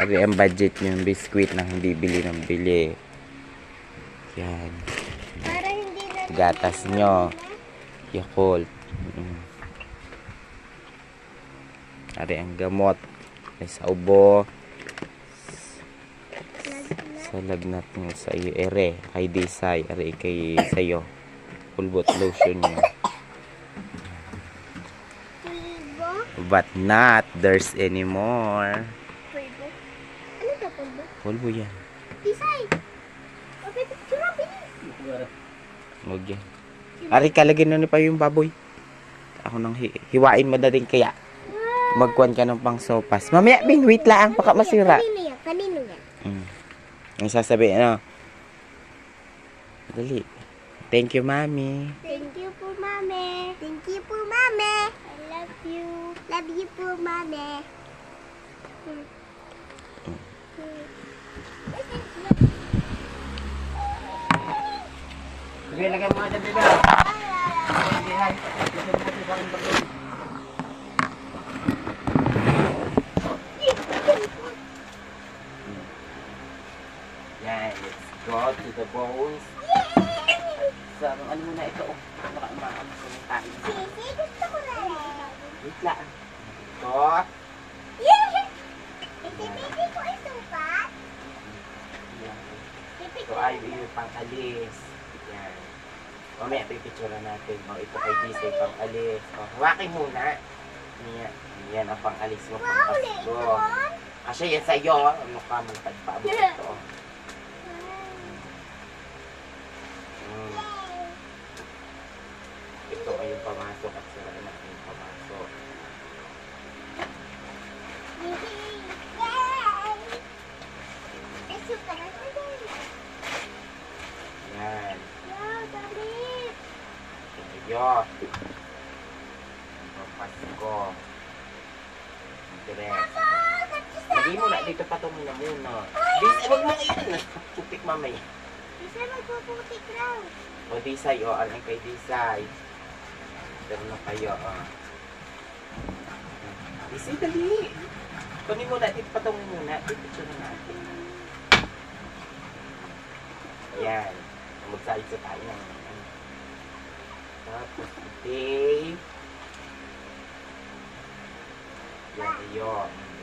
Sabi ang budget nyo yung biskwit na hindi bili ng bili. Yan. Para hindi na Gatas nyo. Yakult. Ari ang gamot. Ay sa ubo. Sa lagnat nyo sa iyo. Ere. Kay Desay. Ari kay sayo. Pulbot lotion nyo. pulbo. But not there's anymore. Pulbo. Ano ba pulbo? Pulbo yan. Tisay. Okay, picture mo, bilis. Huwag yan. Ari kalagin na pa yung baboy. Ako nang hiwain mo na rin kaya. Magkuhan ka ng pang sopas. Mamaya, Bing, wait lang. Baka masira. Kanino yan? Kanino yan? Ang sasabihin, ano? Dali. Thank you, Mami. Thank you po, Mami. Thank you po, Mami. I love you. Love you po, Mami. Sige, lagay mo nga dyan, Biba. Yan, let's go to the bones. So, ano muna ito? Baka umaam ko ng tayo. Sisi, gusto ko na. Wait lang. Ito. Iti-pipi ko ito pa. Ito ay yung pang-alis. Yan. Mamaya pipicture natin. O, ito kay Disay pang-alis. O, hawakin muna. Yan. Yan ang pang-alis mo pang Pasko. Kasi yan sa'yo. Ano ka, magtagpa mo ito. Ito ay yung pamasok at sira na yung pamasok. Yan. Iyo. Ang Pasko. Dress. Lagay mo na dito pa ito muna. Disay, huwag mo ngayon. Chupik mamay. Isa magpuputik raw. O Disay, o alang kay Disay. Pero na kayo, o. Disay, dali. Kunin mo na, dito pa ito muna. Pipicture na natin. Yan. Magsalit sa tayo ng tapos iti. Yan, yun.